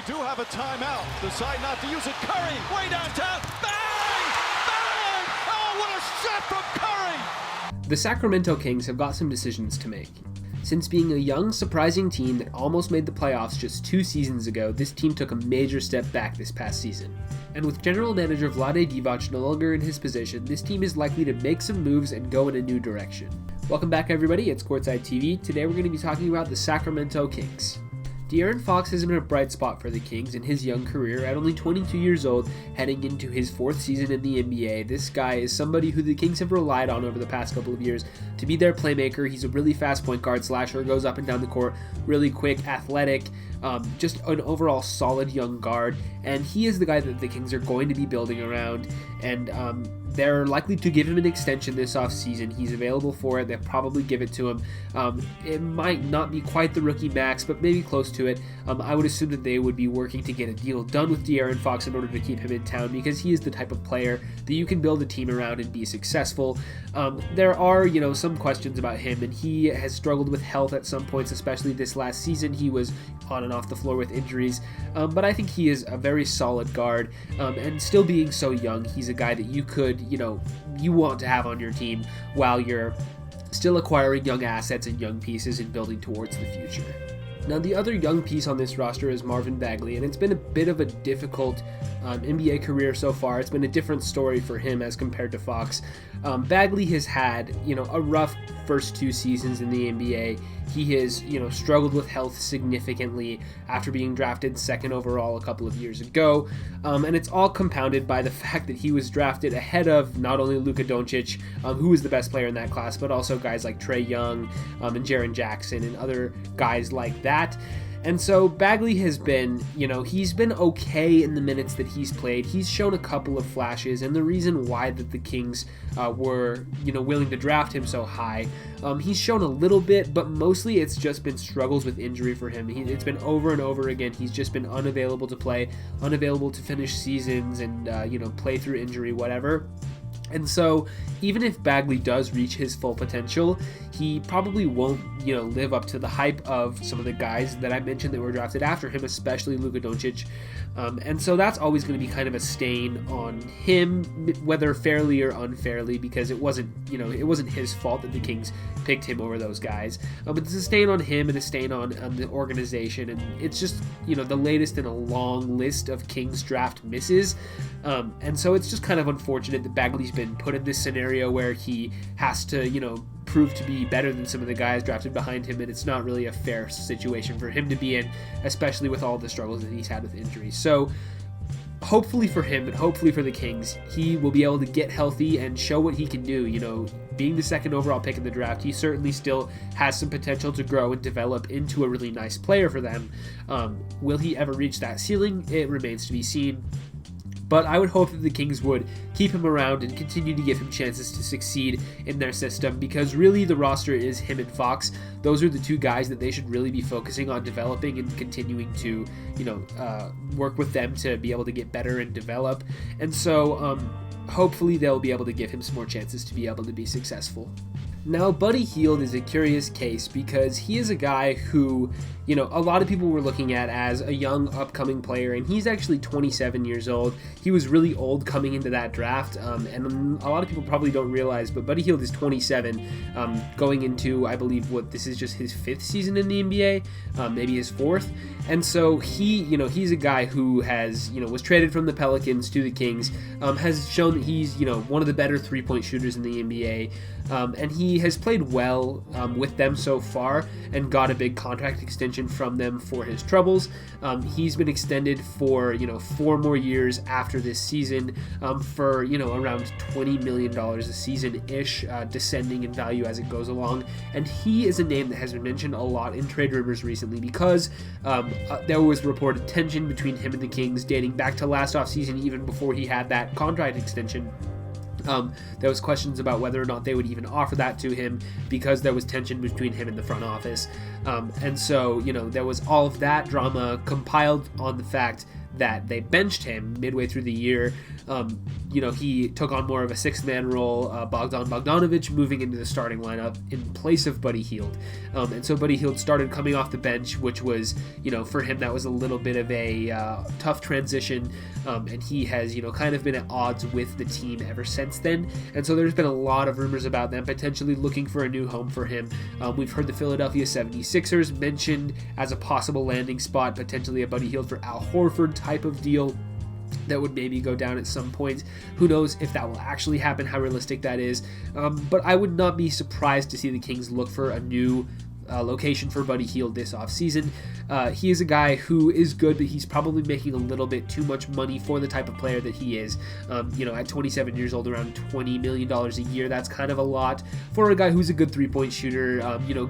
do have a timeout. Decide not to use it. Curry, way downtown. Bang! Bang! Oh, what a shot from Curry! The Sacramento Kings have got some decisions to make. Since being a young, surprising team that almost made the playoffs just 2 seasons ago, this team took a major step back this past season. And with general manager Vlade Divac no longer in his position, this team is likely to make some moves and go in a new direction. Welcome back everybody, it's Courtside TV. Today we're going to be talking about the Sacramento Kings. De'Aaron Fox has been a bright spot for the Kings in his young career. At only 22 years old, heading into his 4th season in the NBA, this guy is somebody who the Kings have relied on over the past couple of years to be their playmaker. He's a really fast point guard slasher, goes up and down the court, really quick, athletic, just an overall solid young guard, and he is the guy that the Kings are going to be building around, and they're likely to give him an extension this offseason. He's available for it. They'll probably give it to him. It might not be quite the rookie max, but maybe close to it. I would assume that they would be working to get a deal done with De'Aaron Fox in order to keep him in town, because he is the type of player that you can build a team around and be successful. There are, some questions about him, and he has struggled with health at some points, especially this last season. He was on and off the floor with injuries, but I think he is a very solid guard, and still being so young, he's a guy that you could, you want to have on your team while you're still acquiring young assets and young pieces and building towards the future. Now, the other young piece on this roster is Marvin Bagley, and it's been a bit of a difficult NBA career so far. It's been a different story for him as compared to Fox. Bagley has had, a rough first 2 seasons in the NBA. He has, struggled with health significantly after being drafted 2nd overall a couple of years ago, and it's all compounded by the fact that he was drafted ahead of not only Luka Doncic, who was the best player in that class, but also guys like Trae Young and Jaren Jackson and other guys like that. And so Bagley has been, he's been okay in the minutes that he's played. He's shown a couple of flashes, and the reason why that the Kings were, willing to draft him so high, he's shown a little bit, but mostly it's just been struggles with injury for him. It's been over and over again. He's just been unavailable to play, unavailable to finish seasons, and, play through injury, whatever. And so even if Bagley does reach his full potential, he probably won't, live up to the hype of some of the guys that I mentioned that were drafted after him, especially Luka Doncic. And so that's always going to be kind of a stain on him, whether fairly or unfairly, because it wasn't his fault that the Kings picked him over those guys. But it's a stain on him and a stain on the organization, and it's just, the latest in a long list of Kings draft misses. And so it's just kind of unfortunate that Bagley's been put in this scenario where he has to, prove to be better than some of the guys drafted behind him, and it's not really a fair situation for him to be in, especially with all the struggles that he's had with injuries. So hopefully for him and hopefully for the Kings, he will be able to get healthy and show what he can do. Being the 2nd overall pick in the draft, he certainly still has some potential to grow and develop into a really nice player for them. Will he ever reach that ceiling? It remains to be seen. But I would hope that the Kings would keep him around and continue to give him chances to succeed in their system, because really the roster is him and Fox. Those are the 2 guys that they should really be focusing on developing and continuing to, work with them to be able to get better and develop. And so hopefully they'll be able to give him some more chances to be able to be successful. Now, Buddy Hield is a curious case because he is a guy who, a lot of people were looking at as a young upcoming player, and he's actually 27 years old. He was really old coming into that draft, and a lot of people probably don't realize, but Buddy Hield is 27, going into, I believe, this is just his 5th season in the NBA, maybe his 4th. And so he's a guy who has, was traded from the Pelicans to the Kings, has shown that he's, one of the better 3-point shooters in the NBA, and he has played well with them so far and got a big contract extension from them for his troubles. He's been extended for 4 more years after this season, for around $20 million a season-ish, descending in value as it goes along. And he is a name that has been mentioned a lot in trade rumors recently because there was reported tension between him and the Kings dating back to last offseason, even before he had that contract extension. There was questions about whether or not they would even offer that to him because there was tension between him and the front office. And so, there was all of that drama compiled on the fact that they benched him midway through the year. He took on more of a sixth-man role, Bogdan Bogdanovic moving into the starting lineup in place of Buddy Hield. And so Buddy Hield started coming off the bench, which was, for him, that was a little bit of a tough transition. And he has, kind of been at odds with the team ever since then. And so there's been a lot of rumors about them potentially looking for a new home for him. We've heard the Philadelphia 76ers mentioned as a possible landing spot, potentially a Buddy Hield for Al Horford type of deal that would maybe go down at some point. Who knows if that will actually happen, how realistic that is. But I would not be surprised to see the Kings look for a new location for Buddy Hield this offseason. He is a guy who is good, but he's probably making a little bit too much money for the type of player that he is. At 27 years old, around $20 million a year, that's kind of a lot for a guy who's a good three-point shooter,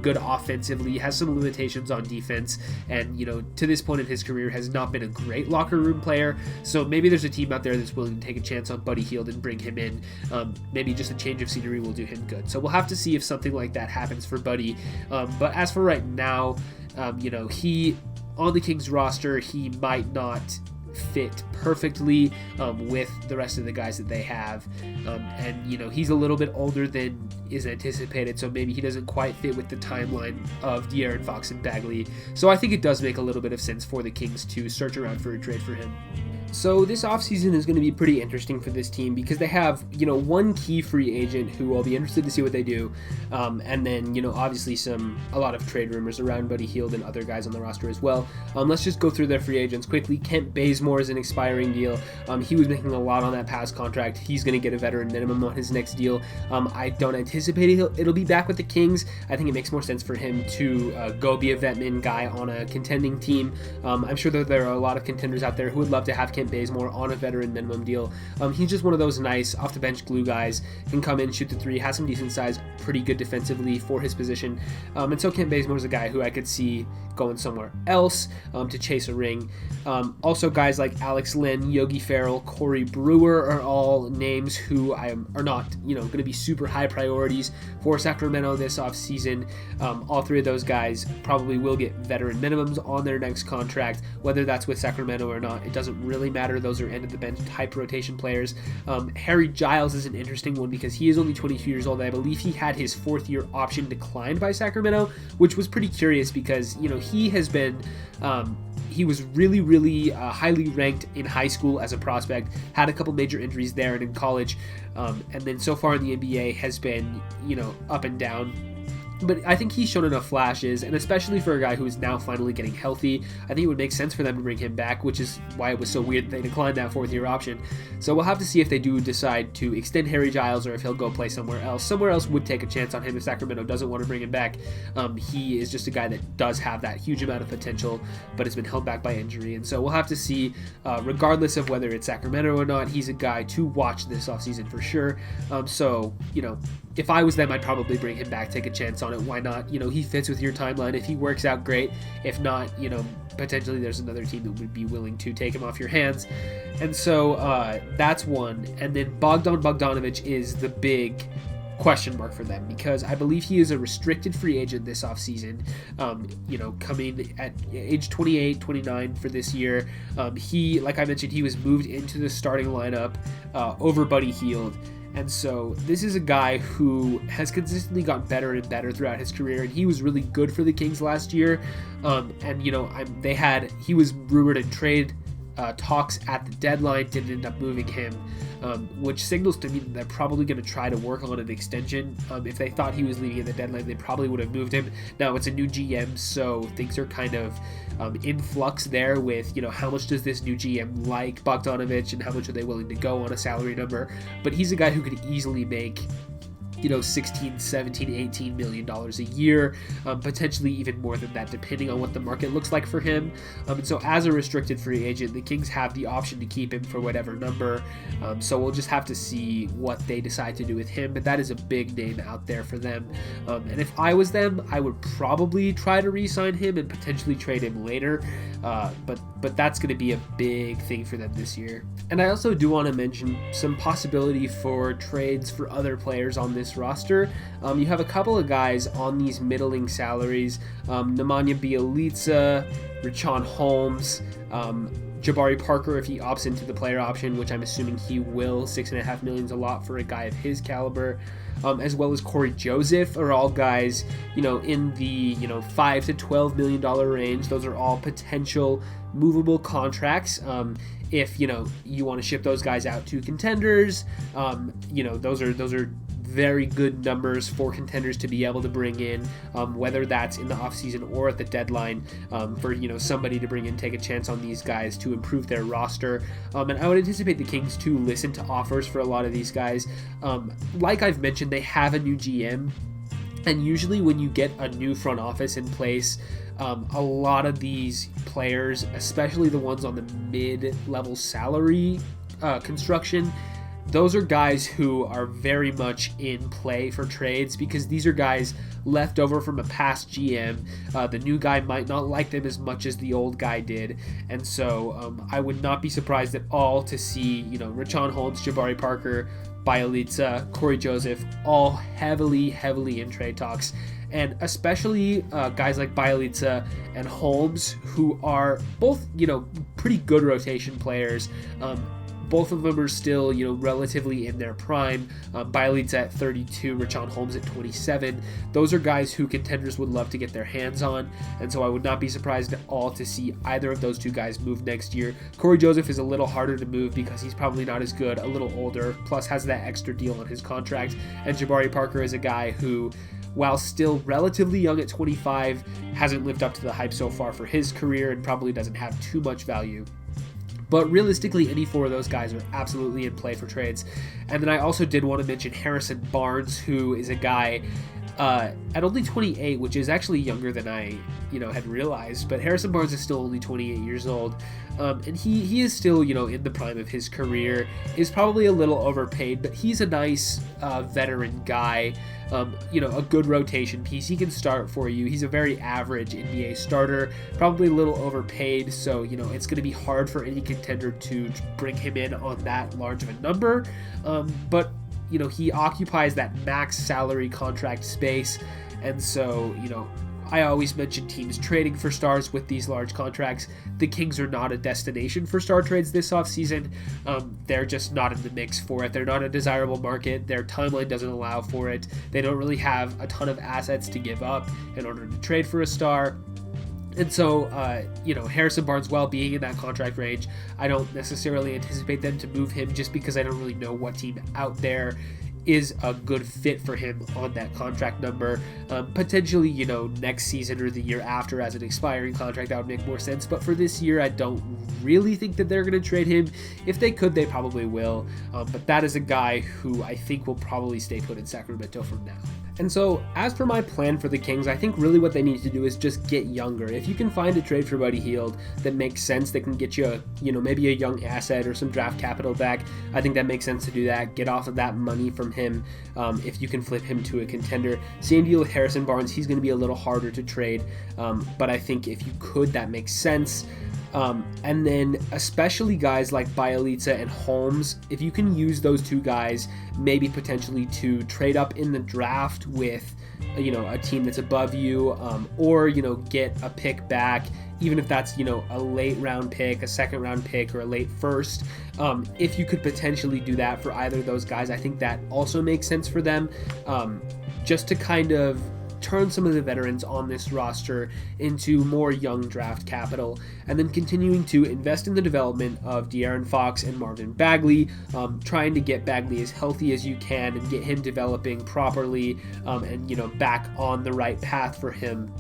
good offensively, has some limitations on defense, and, to this point in his career has not been a great locker room player. So maybe there's a team out there that's willing to take a chance on Buddy Hield and bring him in. Maybe just a change of scenery will do him good. So we'll have to see if something like that happens for Buddy. But as for right now, he on the Kings roster, he might not fit perfectly with the rest of the guys that they have, and he's a little bit older than is anticipated, so maybe he doesn't quite fit with the timeline of De'Aaron Fox and Bagley. So I think it does make a little bit of sense for the Kings to search around for a trade for him. So this offseason is going to be pretty interesting for this team because they have, one key free agent who I'll be interested to see what they do. And then, obviously a lot of trade rumors around Buddy Hield and other guys on the roster as well. Let's just go through their free agents quickly. Kent Bazemore is an expiring deal. He was making a lot on that past contract. He's going to get a veteran minimum on his next deal. I don't anticipate it'll be back with the Kings. I think it makes more sense for him to go be a vet min guy on a contending team. I'm sure that there are a lot of contenders out there who would love to have Kent Bazemore on a veteran minimum deal. He's just one of those nice off the bench glue guys, can come in, shoot the three, has some decent size, pretty good defensively for his position. And so Kent Bazemore is a guy who I could see going somewhere else to chase a ring. Also guys like Alex Len, Yogi Ferrell, Corey Brewer are all names who are not, going to be super high priorities for Sacramento this offseason. All three of those guys probably will get veteran minimums on their next contract, whether that's with Sacramento or not. It doesn't really matter. Those are end of the bench type rotation players. Harry Giles is an interesting one because he is only 22 years old. I believe he had his fourth year option declined by Sacramento, which was pretty curious because, he has been, he was really, really highly ranked in high school as a prospect, had a couple major injuries there and in college, and then so far in the NBA has been, up and down. But I think he's shown enough flashes, and especially for a guy who is now finally getting healthy, I think it would make sense for them to bring him back, which is why it was so weird that they declined that fourth-year option. So we'll have to see if they do decide to extend Harry Giles or if he'll go play somewhere else. Somewhere else would take a chance on him if Sacramento doesn't want to bring him back. He is just a guy that does have that huge amount of potential, but has been held back by injury. And so we'll have to see, regardless of whether it's Sacramento or not, he's a guy to watch this offseason for sure. If I was them, I'd probably bring him back, take a chance on it. Why not? He fits with your timeline. If he works out, great. If not, potentially there's another team that would be willing to take him off your hands. And so that's one. And then Bogdan Bogdanovic is the big question mark for them because I believe he is a restricted free agent this offseason, coming at age 28, 29 for this year. He, like I mentioned, he was moved into the starting lineup over Buddy Hield. And so this is a guy who has consistently gotten better and better throughout his career, and he was really good for the Kings last year. He was rumored in trade talks at the deadline, didn't end up moving him, which signals to me that they're probably going to try to work on an extension. If they thought he was leaving at the deadline, they probably would have moved him. Now it's a new GM, so things are kind of in flux there with, how much does this new GM like Bogdanovic and how much are they willing to go on a salary number. But he's a guy who could easily make 16, 17, 18 million dollars a year, potentially even more than that, depending on what the market looks like for him. And so as a restricted free agent, the Kings have the option to keep him for whatever number. So we'll just have to see what they decide to do with him, but that is a big name out there for them. And if I was them, I would probably try to re-sign him and potentially trade him later. But that's going to be a big thing for them this year. And I also do want to mention some possibility for trades for other players on this roster. You have a couple of guys on these middling salaries, Nemanja Bjelica, Richaun Holmes, Jabari Parker, if he opts into the player option, which I'm assuming he will. $6.5 million is a lot for a guy of his caliber. As well as Corey Joseph, are all guys, in the, $5 to $12 million range. Those are all potential movable contracts. If, you want to ship those guys out to contenders, those are very good numbers for contenders to be able to bring in, whether that's in the offseason or at the deadline, for somebody to bring in, take a chance on these guys to improve their roster. And I would anticipate the Kings to listen to offers for a lot of these guys. Like I've mentioned, they have a new GM, and usually when you get a new front office in place, a lot of these players, especially the ones on the mid-level salary construction, those are guys who are very much in play for trades, because these are guys left over from a past GM. The new guy might not like them as much as the old guy did, and so I would not be surprised at all to see Richaun Holmes, Jabari Parker, Bjelica, Corey Joseph all heavily in trade talks, and especially guys like Bjelica and Holmes, who are both pretty good rotation players. Both of them are still, relatively in their prime. Bjelica at 32, Richaun Holmes at 27. Those are guys who contenders would love to get their hands on, and so I would not be surprised at all to see either of those two guys move next year. Corey Joseph is a little harder to move because he's probably not as good, a little older, plus has that extra deal on his contract. And Jabari Parker is a guy who, while still relatively young at 25, hasn't lived up to the hype so far for his career and probably doesn't have too much value. But realistically, any four of those guys are absolutely in play for trades. And then I also did want to mention Harrison Barnes, who is a guy at only 28, which is actually younger than I had realized. But Harrison Barnes is still only 28 years old. And he is still, in the prime of his career, is probably a little overpaid, but he's a nice veteran guy, a good rotation piece. He can start for you. He's a very average NBA starter, probably a little overpaid, so, it's going to be hard for any contender to bring him in on that large of a number, but, he occupies that max salary contract space, and so, I always mention teams trading for stars with these large contracts. The Kings are not a destination for star trades this offseason. They're just not in the mix for it. They're not a desirable market. Their timeline doesn't allow for it. They don't really have a ton of assets to give up in order to trade for a star. And so, Harrison Barnes, while being in that contract range, I don't necessarily anticipate them to move him just because I don't really know what team out there is a good fit for him on that contract number. Potentially, next season or the year after as an expiring contract, that would make more sense. But for this year, I don't really think that they're going to trade him. If they could, they probably will. But that is a guy who I think will probably stay put in Sacramento from now. And so, as for my plan for the Kings, I think really what they need to do is just get younger. If you can find a trade for Buddy Hield that makes sense, that can get you, maybe a young asset or some draft capital back, I think that makes sense to do that. Get off of that money from him if you can flip him to a contender. Same deal with Harrison Barnes. He's going to be a little harder to trade, but I think if you could, that makes sense. And then especially guys like Bjelica and Holmes, if you can use those two guys maybe potentially to trade up in the draft with a team that's above you, or get a pick back, even if that's a late round pick, a second round pick, or a late first. If you could potentially do that for either of those guys, I think that also makes sense for them, just to kind of turn some of the veterans on this roster into more young draft capital, and then continuing to invest in the development of De'Aaron Fox and Marvin Bagley, trying to get Bagley as healthy as you can and get him developing properly, and back on the right path for him.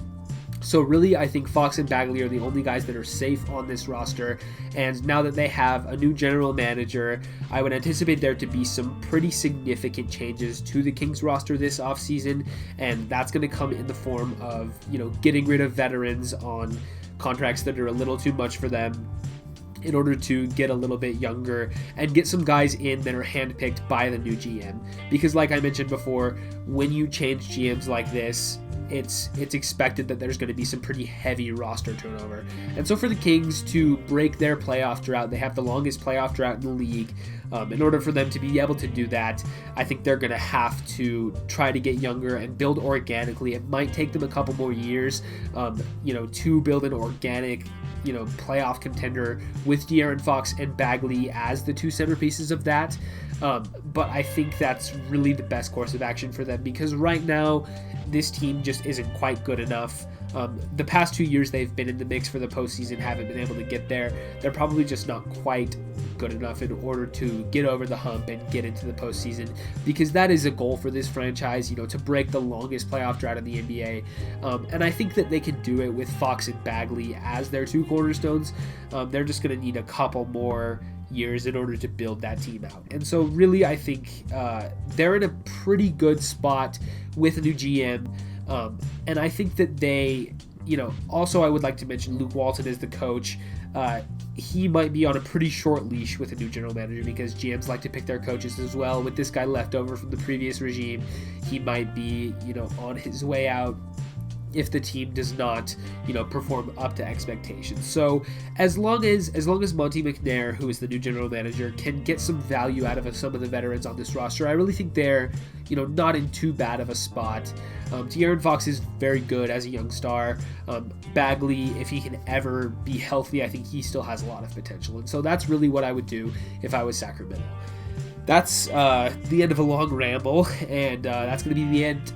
So really, I think Fox and Bagley are the only guys that are safe on this roster, and now that they have a new general manager, I would anticipate there to be some pretty significant changes to the Kings roster this offseason, and that's going to come in the form of, getting rid of veterans on contracts that are a little too much for them in order to get a little bit younger and get some guys in that are handpicked by the new GM. Because like I mentioned before, when you change GMs like this, it's expected that there's going to be some pretty heavy roster turnover. And so for the Kings to break their playoff drought, they have the longest playoff drought in the league. In order for them to be able to do that, I think they're going to have to try to get younger and build organically. It might take them a couple more years, to build an organic playoff contender with De'Aaron Fox and Bagley as the two centerpieces of that. But I think that's really the best course of action for them, because right now this team just isn't quite good enough. The past 2 years they've been in the mix for the postseason, haven't been able to get there. They're probably just not quite good enough in order to get over the hump and get into the postseason, because that is a goal for this franchise, to break the longest playoff drought in the NBA. And I think that they can do it with Fox and Bagley as their two cornerstones. They're just going to need a couple more years in order to build that team out. And so really, I think they're in a pretty good spot with a new GM. And I think that they, also I would like to mention Luke Walton as the coach. He might be on a pretty short leash with a new general manager, because GMs like to pick their coaches as well. With this guy left over from the previous regime, he might be, on his way out if the team does not, perform up to expectations. So as long as Monty McNair, who is the new general manager, can get some value out of some of the veterans on this roster, I really think they're, not in too bad of a spot. De'Aaron Fox is very good as a young star. Bagley, if he can ever be healthy, I think he still has a lot of potential. And so that's really what I would do if I was Sacramento. That's the end of a long ramble, and that's going to be the end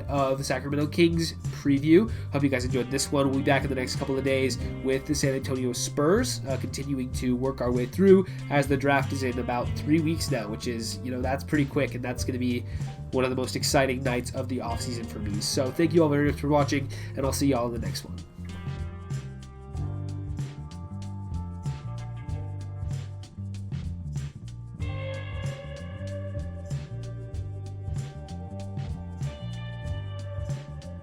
of the Sacramento Kings preview. Hope you guys enjoyed this one. We'll be back in the next couple of days with the San Antonio Spurs, continuing to work our way through, as the draft is in about 3 weeks now, which is, that's pretty quick, and that's going to be one of the most exciting nights of the offseason for me. So thank you all very much for watching, and I'll see you all in the next one.